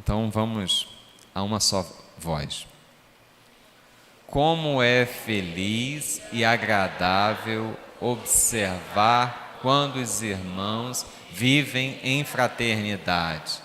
Então vamos a uma só voz. Como é feliz e agradável observar quando os irmãos vivem em fraternidade.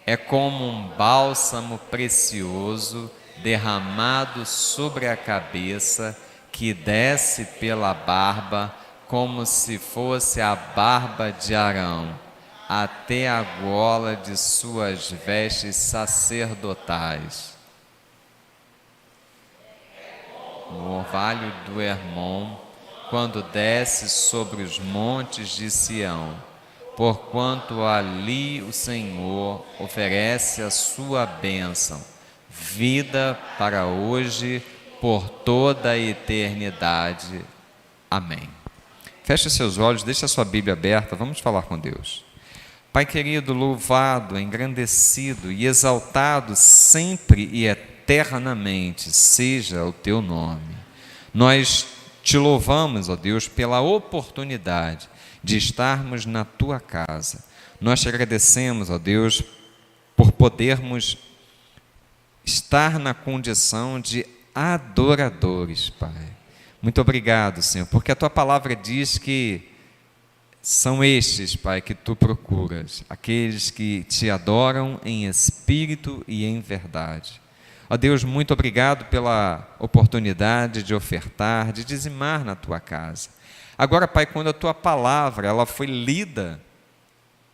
É como um bálsamo precioso derramado sobre a cabeça, que desce pela barba como se fosse a barba de Arão, até a gola de suas vestes sacerdotais. No orvalho do Hermon, quando desce sobre os montes de Sião, porquanto ali o Senhor oferece a sua bênção, vida para hoje, por toda a eternidade. Amém. Feche seus olhos, deixe a sua Bíblia aberta, vamos falar com Deus. Pai querido, louvado, engrandecido e exaltado sempre e eternamente seja o teu nome. Nós te louvamos, ó Deus, pela oportunidade de estarmos na tua casa. Nós te agradecemos, ó Deus, por podermos estar na condição de adoradores, Pai. Muito obrigado, Senhor, porque a tua palavra diz que são estes, Pai, que tu procuras, aqueles que te adoram em espírito e em verdade. Ó Deus, muito obrigado pela oportunidade de ofertar, de dizimar na tua casa. Agora, Pai, quando a tua palavra ela foi lida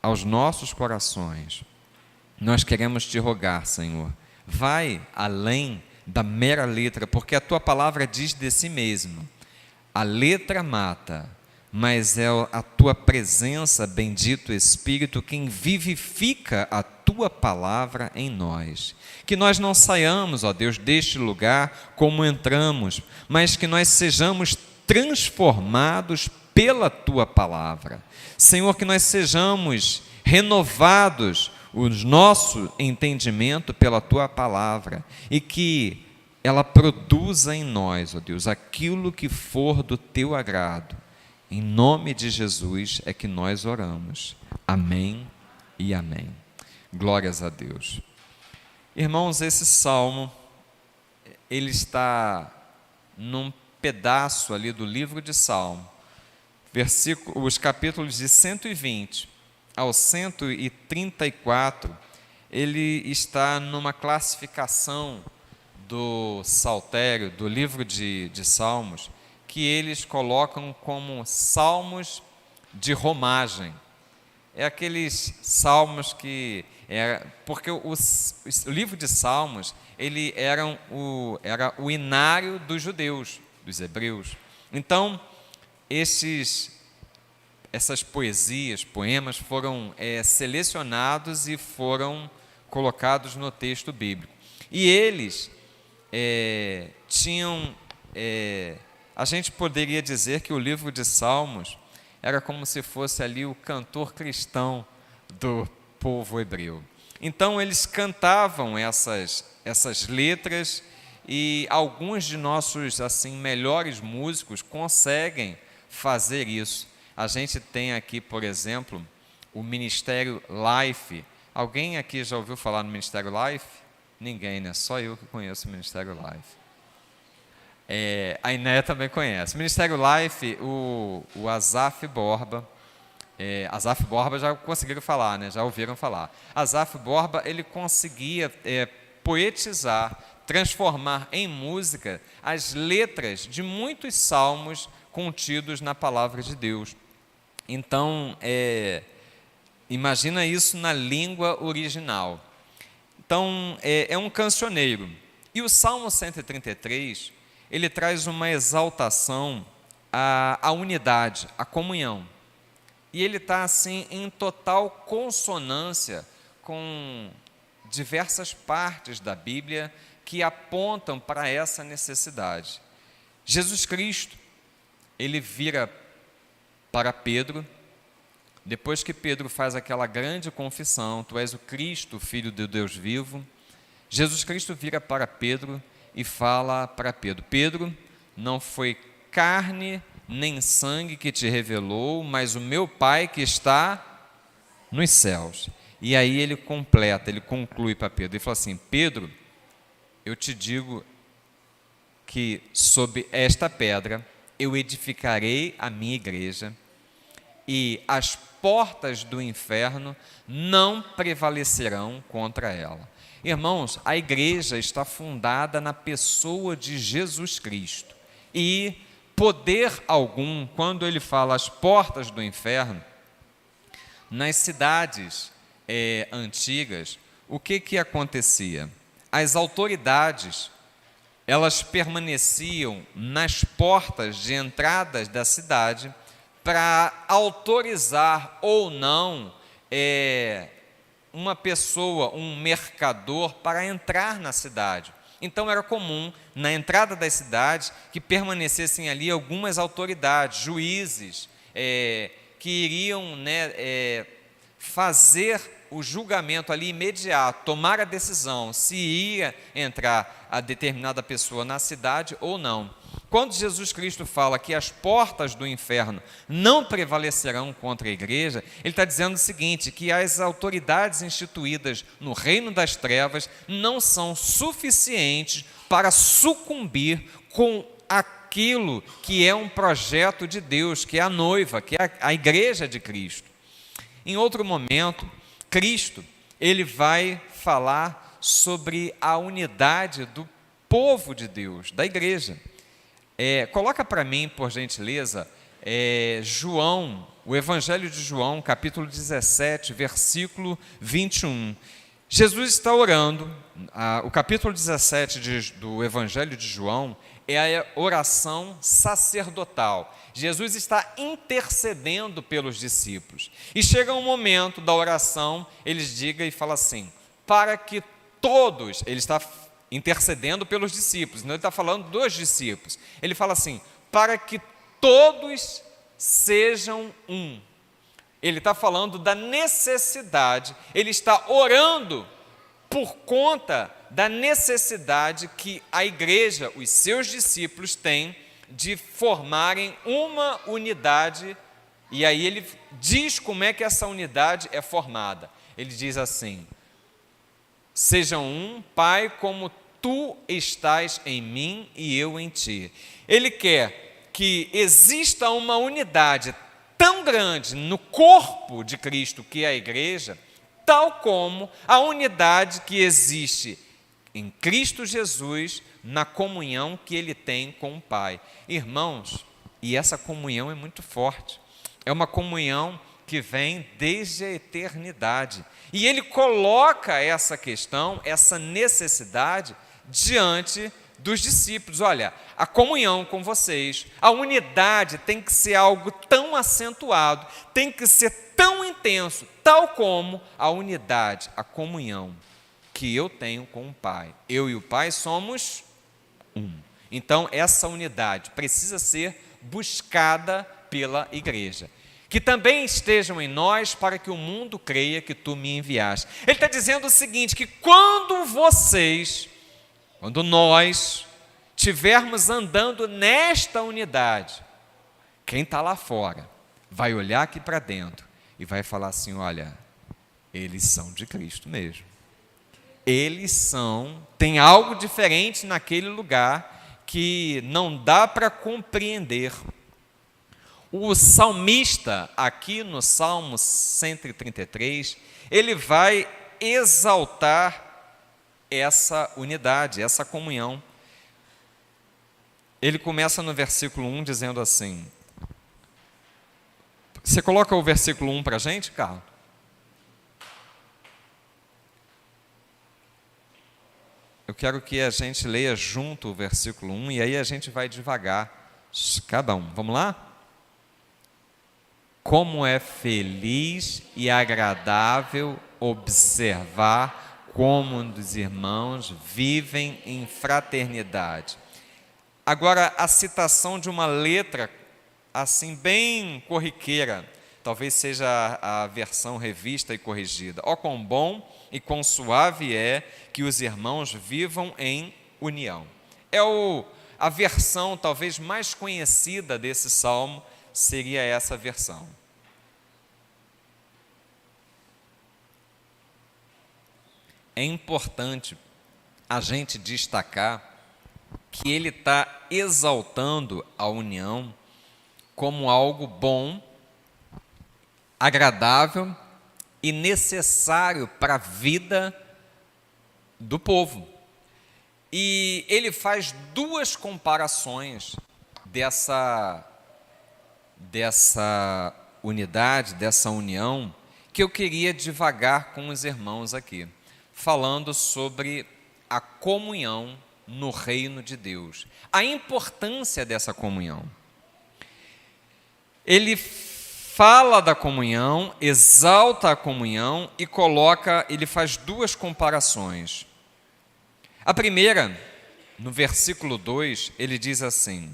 aos nossos corações, nós queremos te rogar, Senhor, vai além da mera letra, porque a tua palavra diz de si mesmo: a letra mata, mas é a tua presença, bendito Espírito, quem vivifica a tua palavra em nós. Que nós não saiamos, ó Deus, deste lugar como entramos, mas que nós sejamos transformados pela tua palavra. Senhor, que nós sejamos renovados o nosso entendimento pela tua palavra e que ela produza em nós, ó Deus, aquilo que for do teu agrado. Em nome de Jesus é que nós oramos. Amém e amém. Glórias a Deus. Irmãos, esse salmo, ele está num pedaço ali do livro de Salmo, os capítulos de 120 ao 134, ele está numa classificação do saltério, do livro de Salmos, que eles colocam como salmos de romagem. É aqueles salmos que... porque o livro de Salmos, ele era o inário dos judeus, dos hebreus. Então, essas poesias, poemas, foram selecionados e foram colocados no texto bíblico. E eles tinham... a gente poderia dizer que o livro de Salmos era como se fosse ali o cantor cristão do povo hebreu. Então eles cantavam essas letras, e alguns de nossos assim melhores músicos conseguem fazer isso. A gente tem aqui, por exemplo, o Ministério Life. Alguém aqui já ouviu falar no Ministério Life? Ninguém, né? Só eu que conheço o Ministério Life. A Inéia também conhece. Ministério Life, o Asaf Borba, Asaf Borba já conseguiram falar, né? Já ouviram falar. Asaf Borba, ele conseguia poetizar, transformar em música as letras de muitos salmos contidos na palavra de Deus. Então, imagina isso na língua original. Então, é um cancioneiro. E o Salmo 133, ele traz uma exaltação à unidade, à comunhão. E ele está, assim, em total consonância com diversas partes da Bíblia que apontam para essa necessidade. Jesus Cristo, ele vira para Pedro, depois que Pedro faz aquela grande confissão: tu és o Cristo, Filho de Deus vivo. Jesus Cristo vira para Pedro e fala para Pedro: Pedro, não foi carne nem sangue que te revelou, mas o meu Pai que está nos céus. E aí ele completa, ele conclui para Pedro. Ele fala assim: Pedro, eu te digo que sob esta pedra eu edificarei a minha igreja e as portas do inferno não prevalecerão contra ela. Irmãos, a igreja está fundada na pessoa de Jesus Cristo. E poder algum, quando ele fala as portas do inferno, nas cidades antigas, o que acontecia? As autoridades, elas permaneciam nas portas de entradas da cidade para autorizar ou não uma pessoa, um mercador, para entrar na cidade. Então era comum, na entrada das cidades, que permanecessem ali algumas autoridades, juízes, que iriam fazer o julgamento ali imediato, tomar a decisão se ia entrar a determinada pessoa na cidade ou não. Quando Jesus Cristo fala que as portas do inferno não prevalecerão contra a igreja, ele está dizendo o seguinte, que as autoridades instituídas no reino das trevas não são suficientes para sucumbir com aquilo que é um projeto de Deus, que é a noiva, que é a igreja de Cristo. Em outro momento, Cristo, ele vai falar sobre a unidade do povo de Deus, da igreja. Coloca para mim, por gentileza, João, o Evangelho de João, capítulo 17, versículo 21. Jesus está orando, o capítulo 17 do Evangelho de João é a oração sacerdotal. Jesus está intercedendo pelos discípulos. E chega um momento da oração, ele diga e fala assim, para que todos, ele está intercedendo pelos discípulos, não ele está falando dos discípulos. Ele fala assim, para que todos sejam um. Ele está falando da necessidade, ele está orando por conta da necessidade que a igreja, os seus discípulos têm de formarem uma unidade. E aí ele diz como é que essa unidade é formada. Ele diz assim, sejam um, Pai, como tu estás em mim e eu em ti. Ele quer que exista uma unidade tão grande no corpo de Cristo, que é a igreja, tal como a unidade que existe em Cristo Jesus, na comunhão que ele tem com o Pai. Irmãos, e essa comunhão é muito forte. É uma comunhão que vem desde a eternidade. E ele coloca essa questão, essa necessidade, diante dos discípulos. Olha, a comunhão com vocês, a unidade tem que ser algo tão acentuado, tem que ser tão intenso, tal como a unidade, a comunhão que eu tenho com o Pai. Eu e o Pai somos um. Então, essa unidade precisa ser buscada pela igreja. Que também estejam em nós, para que o mundo creia que tu me enviaste. Ele está dizendo o seguinte, que quando nós estivermos andando nesta unidade, quem está lá fora vai olhar aqui para dentro e vai falar assim, olha, eles são de Cristo mesmo. Tem algo diferente naquele lugar que não dá para compreender. O salmista, aqui no Salmo 133, ele vai exaltar essa unidade, essa comunhão. Ele começa no versículo 1 dizendo assim, você coloca o versículo 1 para a gente, Carlos? Eu quero que a gente leia junto o versículo 1 e aí a gente vai devagar, cada um. Vamos lá? Como é feliz e agradável observar como os irmãos vivem em fraternidade. Agora, a citação de uma letra, assim, bem corriqueira, talvez seja a versão revista e corrigida. Ó, quão bom e quão suave é que os irmãos vivam em união. A versão talvez mais conhecida desse salmo seria essa versão. é importante a gente destacar que ele está exaltando a união como algo bom, agradável e necessário para a vida do povo. E ele faz duas comparações dessa unidade, dessa união, que eu queria divagar com os irmãos aqui, falando sobre a comunhão no reino de Deus, a importância dessa comunhão. Ele fala da comunhão, exalta a comunhão e ele faz duas comparações. A primeira, no versículo 2, ele diz assim: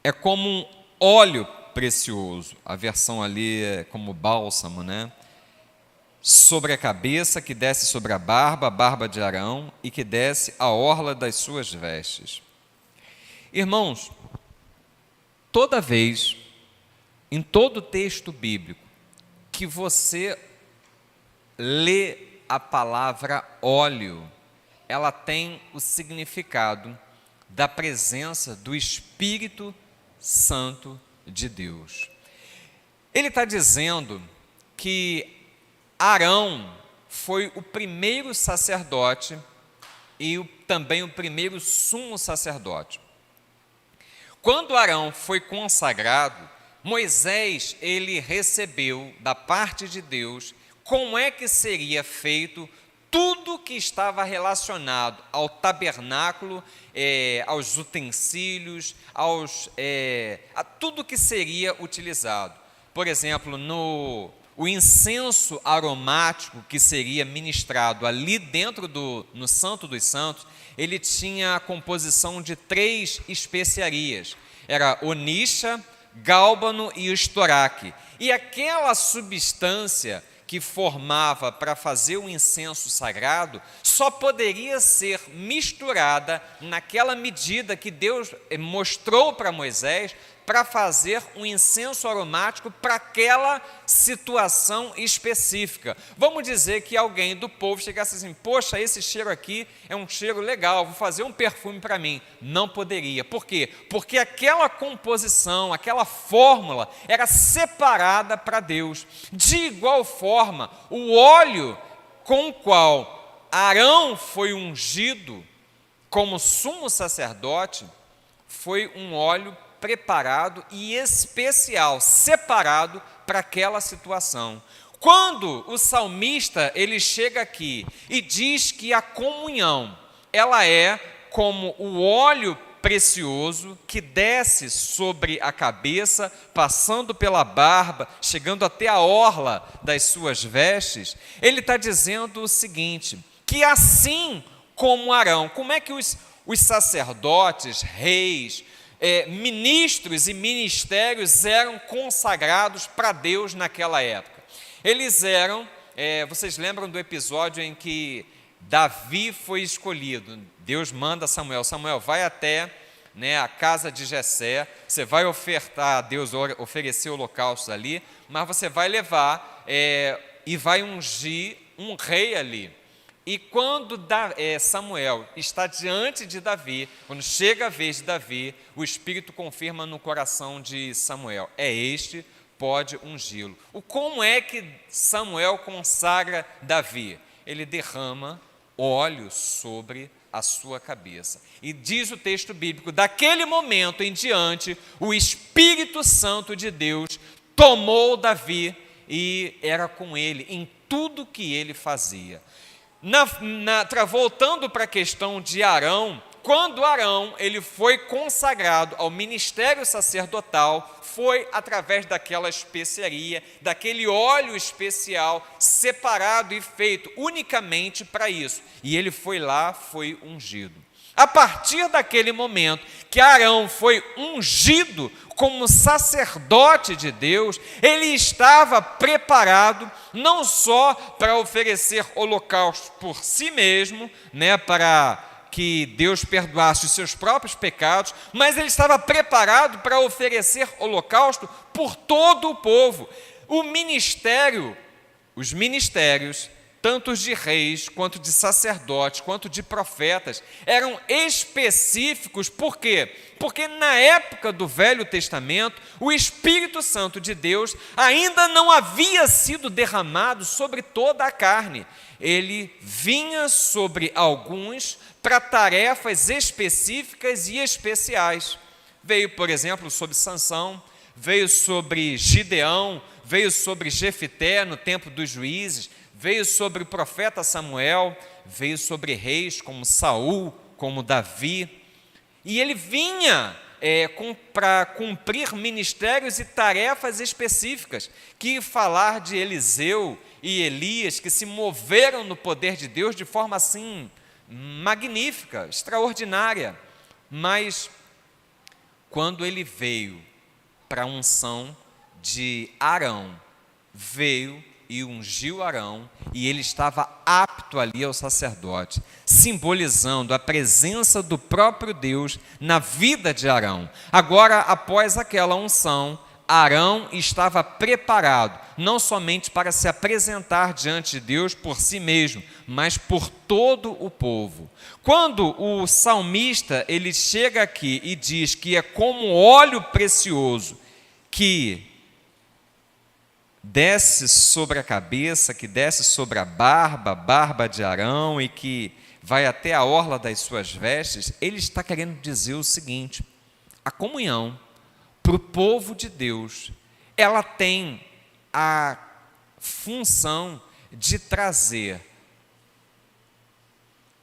é como um óleo precioso, a versão ali é como bálsamo, né? Sobre a cabeça, que desce sobre a barba de Arão, e que desce a orla das suas vestes. Irmãos, toda vez, em todo texto bíblico, que você lê a palavra óleo, ela tem o significado da presença do Espírito Santo de Deus. Ele está dizendo que Arão foi o primeiro sacerdote e também o primeiro sumo sacerdote. Quando Arão foi consagrado, Moisés, ele recebeu da parte de Deus como é que seria feito tudo que estava relacionado ao tabernáculo, aos utensílios, a tudo que seria utilizado. Por exemplo, o incenso aromático que seria ministrado ali dentro no Santo dos Santos, ele tinha a composição de 3 especiarias. Era onixa, gálbano e estoraque. E aquela substância que formava para fazer o incenso sagrado só poderia ser misturada naquela medida que Deus mostrou para Moisés para fazer um incenso aromático para aquela situação específica. Vamos dizer que alguém do povo chegasse assim: poxa, esse cheiro aqui é um cheiro legal, vou fazer um perfume para mim. Não poderia. Por quê? Porque aquela composição, aquela fórmula era separada para Deus. De igual forma, o óleo com o qual Arão foi ungido como sumo sacerdote foi um óleo preparado e especial, separado para aquela situação. Quando o salmista ele chega aqui e diz que a comunhão ela é como o óleo precioso que desce sobre a cabeça, passando pela barba, chegando até a orla das suas vestes, ele está dizendo o seguinte, que assim como Arão, como é que os sacerdotes, reis, ministros e ministérios eram consagrados para Deus naquela época? Eles eram, vocês lembram do episódio em que Davi foi escolhido? Deus manda Samuel, vai até a casa de Jessé, você vai ofertar a Deus, oferecer holocaustos ali, mas você vai levar e vai ungir um rei ali. E quando Samuel está diante de Davi, quando chega a vez de Davi, o Espírito confirma no coração de Samuel: este pode ungí-lo. Como é que Samuel consagra Davi? Ele derrama óleo sobre a sua cabeça. E diz o texto bíblico, daquele momento em diante, o Espírito Santo de Deus tomou Davi e era com ele em tudo que ele fazia. Voltando para a questão de Arão, quando Arão ele foi consagrado ao ministério sacerdotal, foi através daquela especiaria, daquele óleo especial, separado e feito unicamente para isso. E ele foi lá, foi ungido. A partir daquele momento que Arão foi ungido como sacerdote de Deus, ele estava preparado não só para oferecer holocausto por si mesmo, para que Deus perdoasse os seus próprios pecados, mas ele estava preparado para oferecer holocausto por todo o povo. Os ministérios tanto os de reis, quanto de sacerdotes, quanto de profetas, eram específicos. Por quê? Porque na época do Velho Testamento, o Espírito Santo de Deus ainda não havia sido derramado sobre toda a carne. Ele vinha sobre alguns para tarefas específicas e especiais. Veio, por exemplo, sobre Sansão, veio sobre Gideão, veio sobre Jefité no tempo dos juízes, veio sobre o profeta Samuel, veio sobre reis como Saul, como Davi. E ele vinha para cumprir ministérios e tarefas específicas, que falar de Eliseu e Elias, que se moveram no poder de Deus de forma assim magnífica, extraordinária. Mas quando ele veio para a unção de Arão, veio e ungiu Arão, e ele estava apto ali ao sacerdote, simbolizando a presença do próprio Deus na vida de Arão. Agora, após aquela unção, Arão estava preparado, não somente para se apresentar diante de Deus por si mesmo, mas por todo o povo. Quando o salmista ele chega aqui e diz que é como óleo precioso que desce sobre a cabeça, que desce sobre a barba de Arão e que vai até a orla das suas vestes, ele está querendo dizer o seguinte: a comunhão para o povo de Deus, ela tem a função de trazer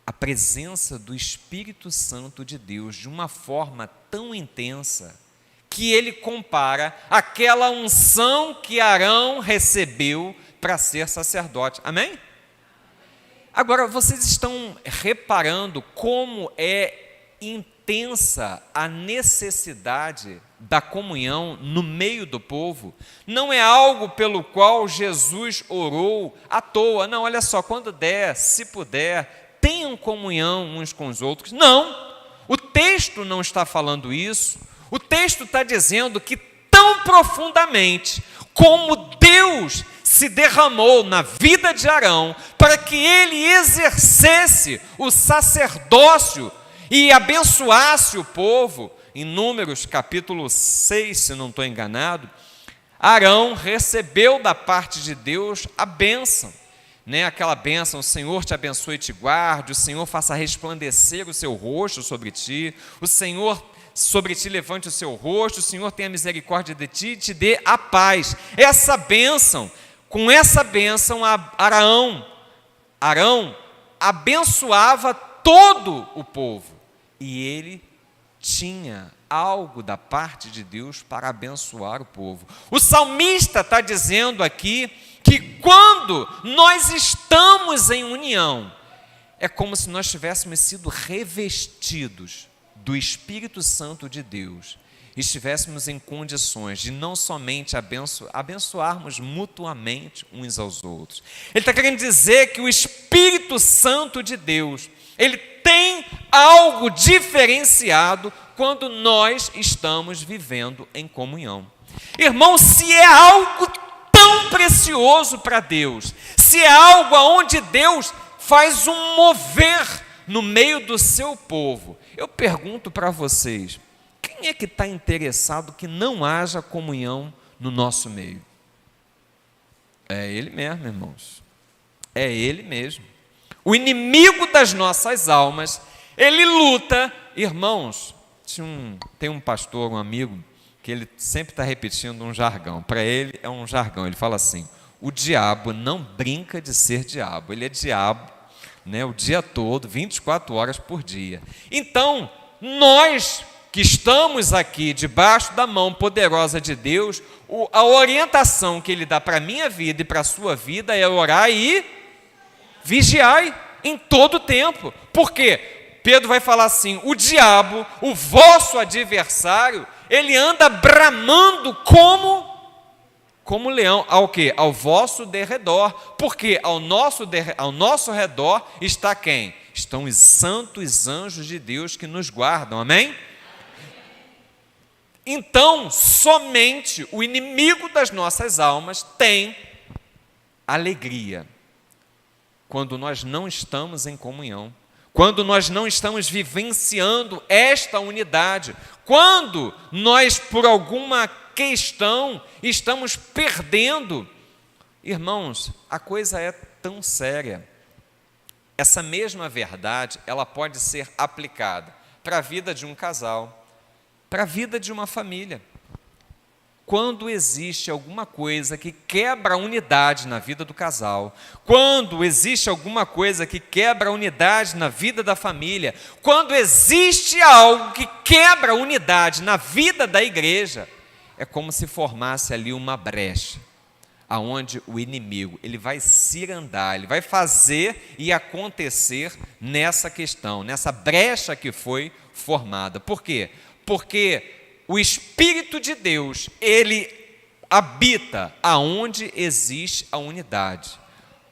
a presença do Espírito Santo de Deus de uma forma tão intensa que ele compara aquela unção que Arão recebeu para ser sacerdote. Amém? Agora, vocês estão reparando como é intensa a necessidade da comunhão no meio do povo? Não é algo pelo qual Jesus orou à toa. Não, olha só, quando der, se puder, tenham comunhão uns com os outros. Não, o texto não está falando isso. O texto está dizendo que tão profundamente como Deus se derramou na vida de Arão para que ele exercesse o sacerdócio e abençoasse o povo, em Números capítulo 6, se não estou enganado, Arão recebeu da parte de Deus a bênção, aquela bênção: o Senhor te abençoe e te guarde, o Senhor faça resplandecer o seu rosto sobre ti, o Senhor sobre ti levante o seu rosto, o Senhor tenha misericórdia de ti e te dê a paz. Essa bênção, com essa bênção, Arão abençoava todo o povo, e ele tinha algo da parte de Deus para abençoar o povo. O salmista está dizendo aqui que quando nós estamos em união, é como se nós tivéssemos sido revestidos do Espírito Santo de Deus, estivéssemos em condições de não somente abençoarmos mutuamente uns aos outros. Ele está querendo dizer que o Espírito Santo de Deus, ele tem algo diferenciado quando nós estamos vivendo em comunhão. Irmão, se é algo tão precioso para Deus, se é algo onde Deus faz um mover no meio do seu povo, eu pergunto para vocês: quem é que está interessado que não haja comunhão no nosso meio? É Ele mesmo, irmãos. É Ele mesmo. O inimigo das nossas almas, ele luta. Irmãos, tem um pastor, um amigo, que ele sempre está repetindo um jargão. Para ele é um jargão. Ele fala assim: o diabo não brinca de ser diabo. Ele é diabo, o dia todo, 24 horas por dia. Então, nós que estamos aqui debaixo da mão poderosa de Deus, a orientação que Ele dá para a minha vida e para a sua vida é orar e vigiai em todo o tempo. Por quê? Pedro vai falar assim: o diabo, o vosso adversário, ele anda bramando como leão, ao quê? Ao vosso derredor. Porque ao nosso redor está quem? Estão os santos anjos de Deus que nos guardam, amém? Então, somente o inimigo das nossas almas tem alegria quando nós não estamos em comunhão, quando nós não estamos vivenciando esta unidade, quando nós, por alguma questão, estamos perdendo. Irmãos, a coisa é tão séria. Essa mesma verdade, ela pode ser aplicada para a vida de um casal, para a vida de uma família. Quando existe alguma coisa que quebra a unidade na vida do casal, quando existe alguma coisa que quebra a unidade na vida da família, quando existe algo que quebra a unidade na vida da igreja, é como se formasse ali uma brecha, aonde o inimigo, ele vai cirandar, ele vai fazer e acontecer nessa questão, nessa brecha que foi formada. Por quê? Porque o Espírito de Deus, ele habita aonde existe a unidade.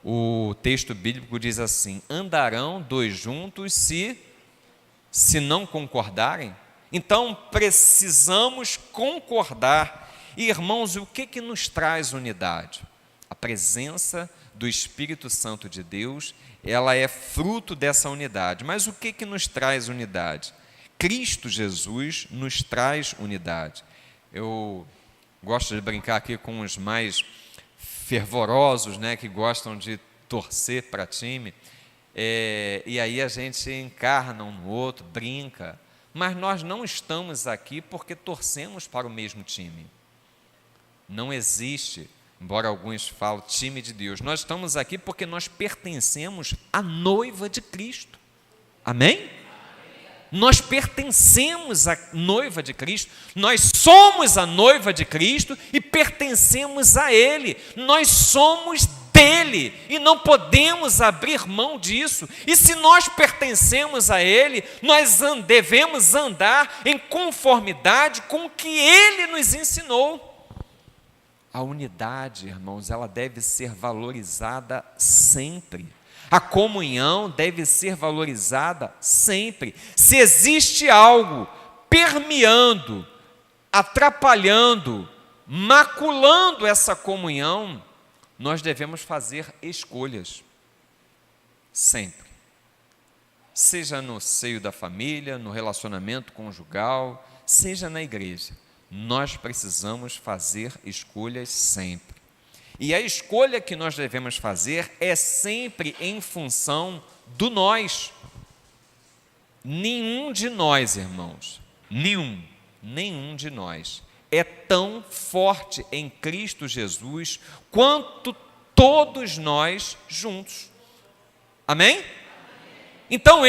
O texto bíblico diz assim: andarão dois juntos se não concordarem? Então precisamos concordar. E, irmãos, o que nos traz unidade? A presença do Espírito Santo de Deus, ela é fruto dessa unidade. Mas o que nos traz unidade? Cristo Jesus nos traz unidade. Eu gosto de brincar aqui com os mais fervorosos, né, que gostam de torcer para time, e aí a gente encarna um no outro, brinca, mas nós não estamos aqui porque torcemos para o mesmo time. Não existe, embora alguns falem, time de Deus. Nós estamos aqui porque nós pertencemos à noiva de Cristo. Amém? Nós pertencemos à noiva de Cristo, nós somos a noiva de Cristo e pertencemos a Ele, nós somos dele e não podemos abrir mão disso. E se nós pertencemos a Ele, nós devemos andar em conformidade com o que Ele nos ensinou. A unidade, irmãos, ela deve ser valorizada sempre. A comunhão deve ser valorizada sempre. Se existe algo permeando, atrapalhando, maculando essa comunhão, nós devemos fazer escolhas. Sempre. Seja no seio da família, no relacionamento conjugal, seja na igreja. Nós precisamos fazer escolhas sempre. E a escolha que nós devemos fazer é sempre em função do nós. Nenhum de nós, irmãos, nenhum de nós é tão forte em Cristo Jesus quanto todos nós juntos. Amém? Então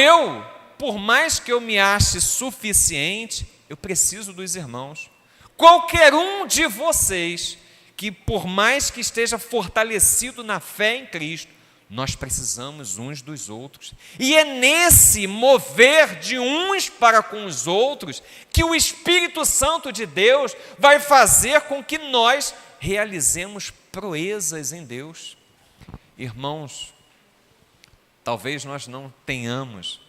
por mais que eu me ache suficiente, eu preciso dos irmãos. Qualquer um de vocês que, por mais que esteja fortalecido na fé em Cristo, nós precisamos uns dos outros. E é nesse mover de uns para com os outros que o Espírito Santo de Deus vai fazer com que nós realizemos proezas em Deus. Irmãos, talvez nós não tenhamos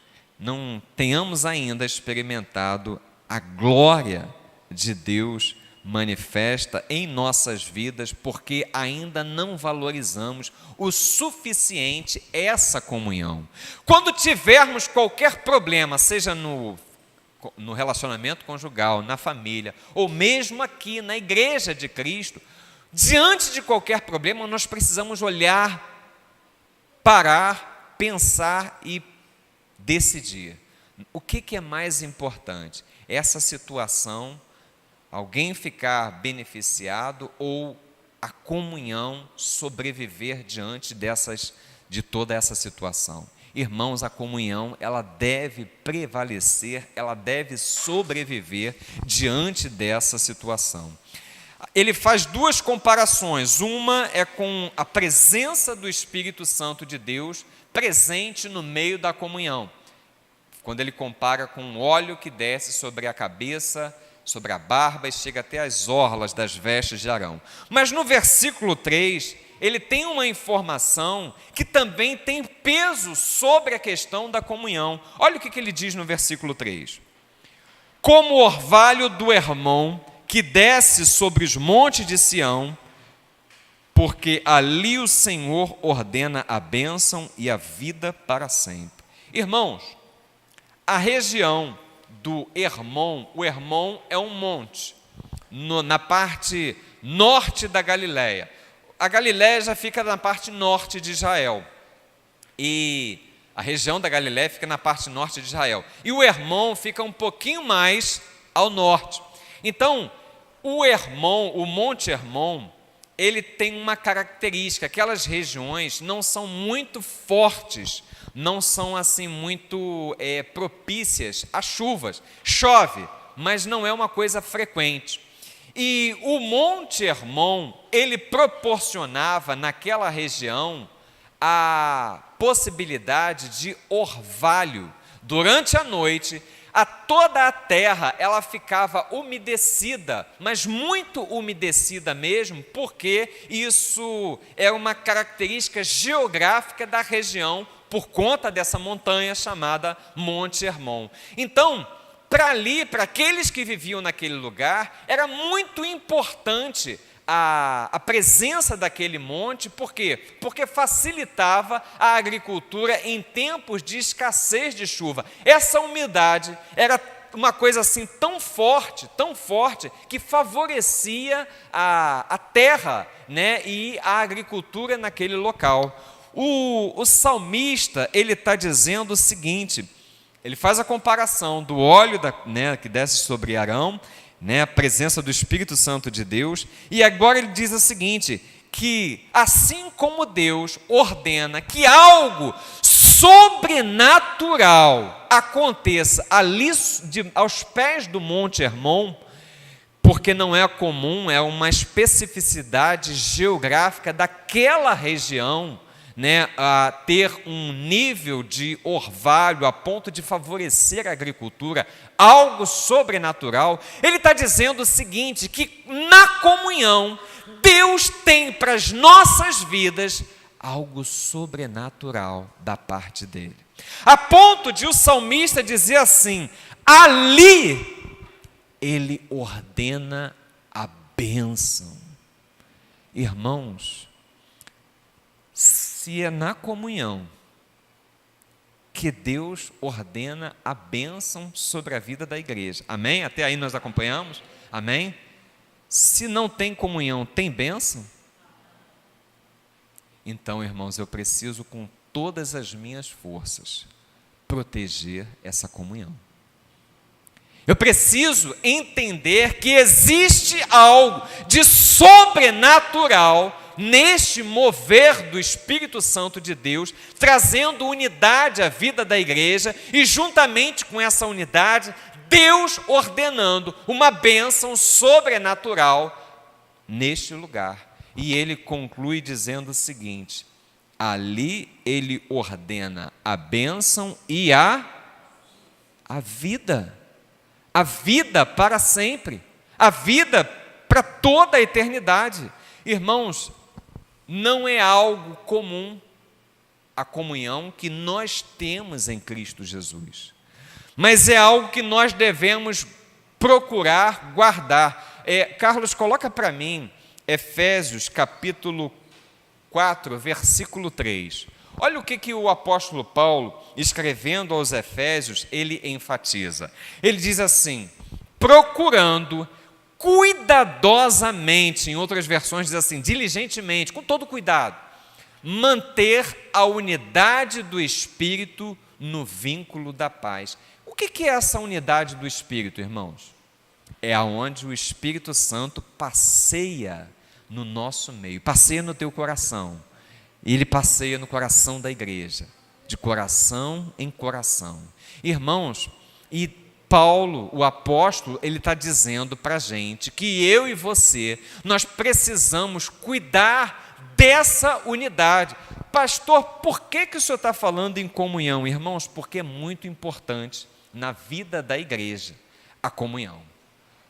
ainda experimentado a glória de Deus manifesta em nossas vidas, porque ainda não valorizamos o suficiente essa comunhão. Quando tivermos qualquer problema, seja no relacionamento conjugal, na família, ou mesmo aqui na igreja de Cristo, diante de qualquer problema, nós precisamos olhar, parar, pensar e decidir. O que é mais importante? Essa situação, alguém ficar beneficiado ou a comunhão sobreviver diante de toda essa situação? Irmãos, a comunhão, ela deve prevalecer, ela deve sobreviver diante dessa situação. Ele faz duas comparações. Uma é com a presença do Espírito Santo de Deus presente no meio da comunhão. Quando ele compara com o óleo que desce sobre a cabeça, sobre a barba e chega até as orlas das vestes de Arão. Mas no versículo 3, ele tem uma informação que também tem peso sobre a questão da comunhão. Olha o que ele diz no versículo 3. Como o orvalho do Hermon, que desce sobre os montes de Sião, porque ali o Senhor ordena a bênção e a vida para sempre. Irmãos, a região do Hermon, o Hermon é um monte, na parte norte da Galileia. A Galileia já fica na parte norte de Israel, e a região da Galileia fica na parte norte de Israel, e o Hermon fica um pouquinho mais ao norte. Então, o Hermon, o Monte Hermon, ele tem uma característica: aquelas regiões não são muito fortes, não são assim muito propícias a chuvas. Chove, mas não é uma coisa frequente. E o Monte Hermon, ele proporcionava naquela região a possibilidade de orvalho. Durante a noite, toda a terra ela ficava umedecida, mas muito umedecida mesmo, porque isso é uma característica geográfica da região, por conta dessa montanha chamada Monte Hermon. Então, para aqueles que viviam naquele lugar, era muito importante a presença daquele monte. Por quê? Porque facilitava a agricultura em tempos de escassez de chuva. Essa umidade era uma coisa assim tão forte, que favorecia a terra, né, e a agricultura naquele local. O salmista, ele está dizendo o seguinte, ele faz a comparação do óleo que desce sobre Arão, a presença do Espírito Santo de Deus, e agora ele diz o seguinte, que assim como Deus ordena que algo sobrenatural aconteça ali aos pés do Monte Hermon, porque não é comum, é uma especificidade geográfica daquela região, a ter um nível de orvalho a ponto de favorecer a agricultura, algo sobrenatural. Ele está dizendo o seguinte, que na comunhão, Deus tem para as nossas vidas algo sobrenatural da parte dele. A ponto de o salmista dizer assim, ali ele ordena a bênção. Irmãos, se é na comunhão que Deus ordena a bênção sobre a vida da igreja, amém? Até aí nós acompanhamos, amém? Se não tem comunhão, tem bênção? Então, irmãos, eu preciso com todas as minhas forças proteger essa comunhão. Eu preciso entender que existe algo de sobrenatural neste mover do Espírito Santo de Deus, trazendo unidade à vida da igreja, e juntamente com essa unidade, Deus ordenando uma bênção sobrenatural neste lugar. E ele conclui dizendo o seguinte, ali ele ordena a bênção e a vida para sempre, a vida para toda a eternidade. Irmãos, não é algo comum a comunhão que nós temos em Cristo Jesus, mas é algo que nós devemos procurar guardar. Carlos, coloca para mim Efésios capítulo 4, versículo 3. Olha o que o apóstolo Paulo, escrevendo aos Efésios, ele enfatiza. Ele diz assim, procurando cuidadosamente, em outras versões diz assim, diligentemente, com todo cuidado, manter a unidade do Espírito no vínculo da paz. O que é essa unidade do Espírito, irmãos? É aonde o Espírito Santo passeia no nosso meio, passeia no teu coração, e ele passeia no coração da igreja, de coração em coração. Irmãos, e Paulo, o apóstolo, ele está dizendo para a gente que eu e você, nós precisamos cuidar dessa unidade. Pastor, por que o senhor está falando em comunhão? Irmãos, porque é muito importante na vida da igreja a comunhão.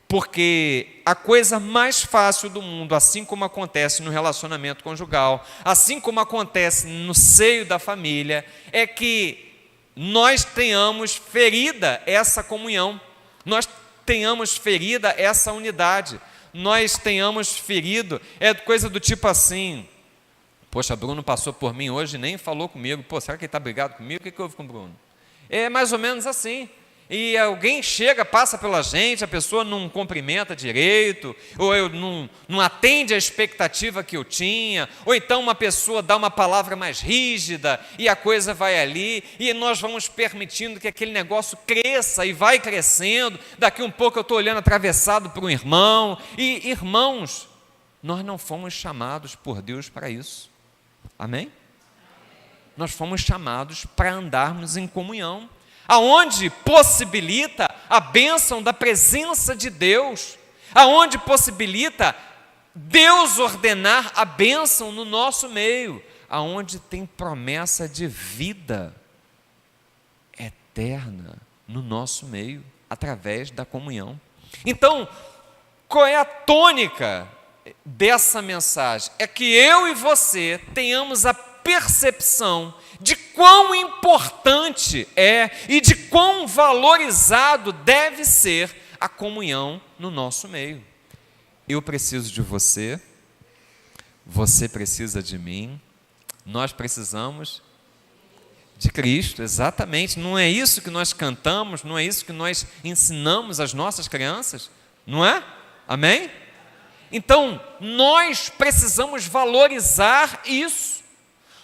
Porque a coisa mais fácil do mundo, assim como acontece no relacionamento conjugal, assim como acontece no seio da família, é que nós tenhamos ferida essa comunhão, nós tenhamos ferida essa unidade, nós tenhamos ferido, é coisa do tipo assim: poxa, Bruno passou por mim hoje e nem falou comigo. Pô, será que ele está brigado comigo? O que houve com o Bruno? É mais ou menos assim. E alguém chega, passa pela gente, a pessoa não cumprimenta direito, ou não atende a expectativa que eu tinha, ou então uma pessoa dá uma palavra mais rígida e a coisa vai ali, e nós vamos permitindo que aquele negócio cresça e vai crescendo. Daqui um pouco eu estou olhando atravessado para um irmão. E irmãos, nós não fomos chamados por Deus para isso. Amém? Nós fomos chamados para andarmos em comunhão, aonde possibilita a bênção da presença de Deus, aonde possibilita Deus ordenar a bênção no nosso meio, aonde tem promessa de vida eterna no nosso meio, através da comunhão. Então, qual é a tônica dessa mensagem? É que eu e você tenhamos a percepção de quão importante é e de quão valorizado deve ser a comunhão no nosso meio. Eu preciso de você, você precisa de mim, nós precisamos de Cristo, exatamente. Não é isso que nós cantamos, não é isso que nós ensinamos às nossas crianças, não é? Amém? Então, nós precisamos valorizar isso.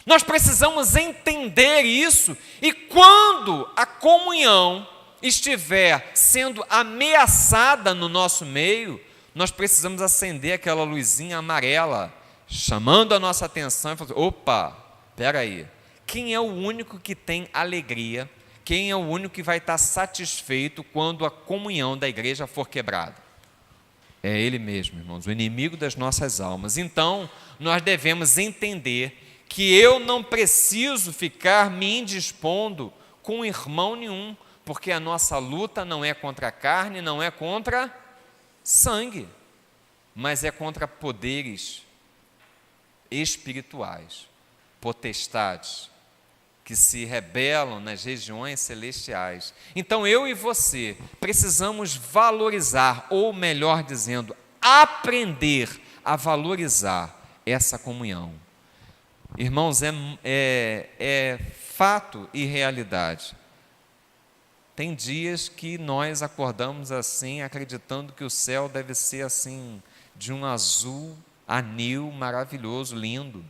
Nós precisamos entender isso, e quando a comunhão estiver sendo ameaçada no nosso meio, nós precisamos acender aquela luzinha amarela, chamando a nossa atenção e falando: opa, espera aí, quem é o único que tem alegria, quem é o único que vai estar satisfeito quando a comunhão da igreja for quebrada? É Ele mesmo, irmãos, o inimigo das nossas almas. Então, nós devemos entender que eu não preciso ficar me indispondo com irmão nenhum, porque a nossa luta não é contra a carne, não é contra sangue, mas é contra poderes espirituais, potestades, que se rebelam nas regiões celestiais. Então eu e você precisamos valorizar, ou melhor dizendo, aprender a valorizar essa comunhão. Irmãos, é fato e realidade. Tem dias que nós acordamos assim, acreditando que o céu deve ser assim, de um azul anil maravilhoso, lindo.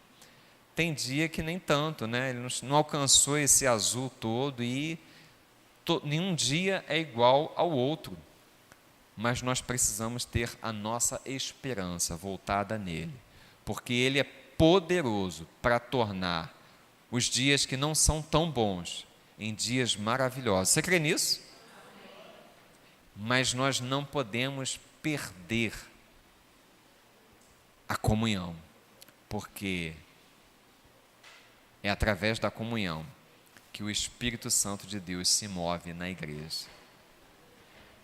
Tem dia que nem tanto, né? Ele não alcançou esse azul todo, e nenhum dia é igual ao outro. Mas nós precisamos ter a nossa esperança voltada nele, porque ele é poderoso para tornar os dias que não são tão bons em dias maravilhosos. Você crê nisso? Mas nós não podemos perder a comunhão, porque é através da comunhão que o Espírito Santo de Deus se move na igreja.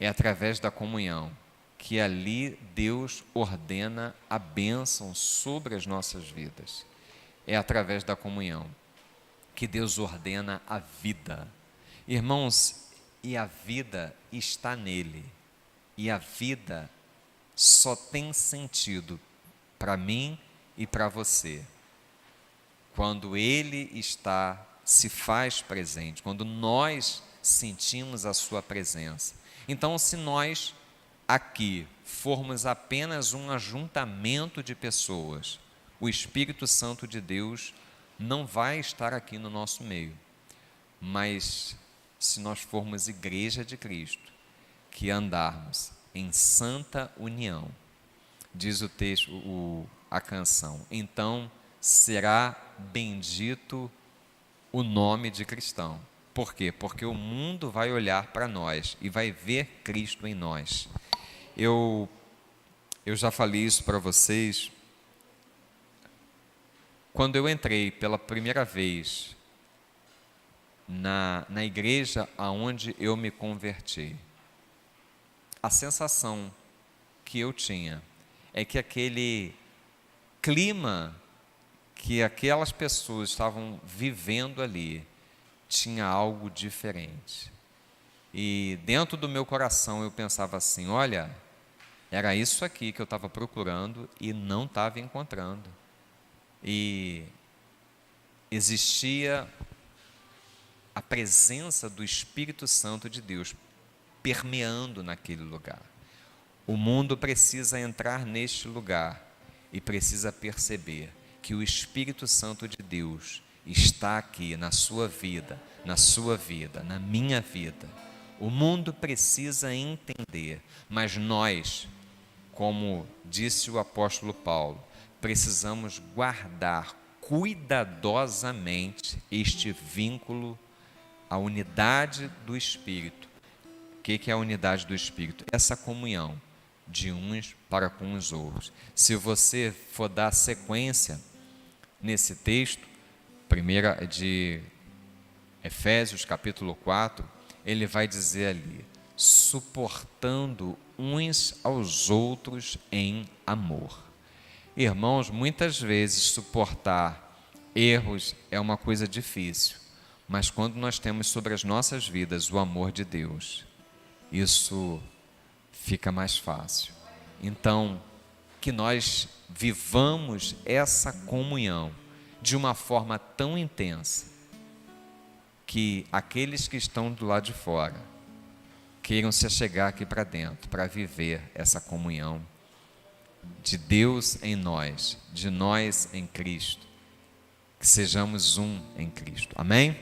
É através da comunhão que ali Deus ordena a bênção sobre as nossas vidas. É através da comunhão que Deus ordena a vida. Irmãos, e a vida está nele. E a vida só tem sentido para mim e para você quando ele se faz presente, quando nós sentimos a sua presença. Então, se nós aqui formos apenas um ajuntamento de pessoas, o Espírito Santo de Deus não vai estar aqui no nosso meio. Mas se nós formos igreja de Cristo, que andarmos em santa união, diz o texto, a canção, então será bendito o nome de cristão. Por quê? Porque o mundo vai olhar para nós e vai ver Cristo em nós. Eu já falei isso para vocês. Quando eu entrei pela primeira vez na igreja aonde eu me converti, a sensação que eu tinha é que aquele clima que aquelas pessoas estavam vivendo ali tinha algo diferente. E dentro do meu coração eu pensava assim: olha, Era isso aqui que eu estava procurando e não estava encontrando. E existia a presença do Espírito Santo de Deus permeando naquele lugar. O mundo precisa entrar neste lugar e precisa perceber que o Espírito Santo de Deus está aqui na sua vida, na minha vida. O mundo precisa entender, mas nós, como disse o apóstolo Paulo, precisamos guardar cuidadosamente este vínculo, a unidade do Espírito. O que é a unidade do Espírito? Essa comunhão de uns para com os outros. Se você for dar sequência nesse texto, primeira de Efésios capítulo 4, ele vai dizer ali, suportando uns aos outros em amor. Irmãos, muitas vezes suportar erros é uma coisa difícil, mas quando nós temos sobre as nossas vidas o amor de Deus, isso fica mais fácil. Então, que nós vivamos essa comunhão de uma forma tão intensa que aqueles que estão do lado de fora queiram se achegar aqui para dentro para viver essa comunhão de Deus em nós, de nós em Cristo, que sejamos um em Cristo. Amém?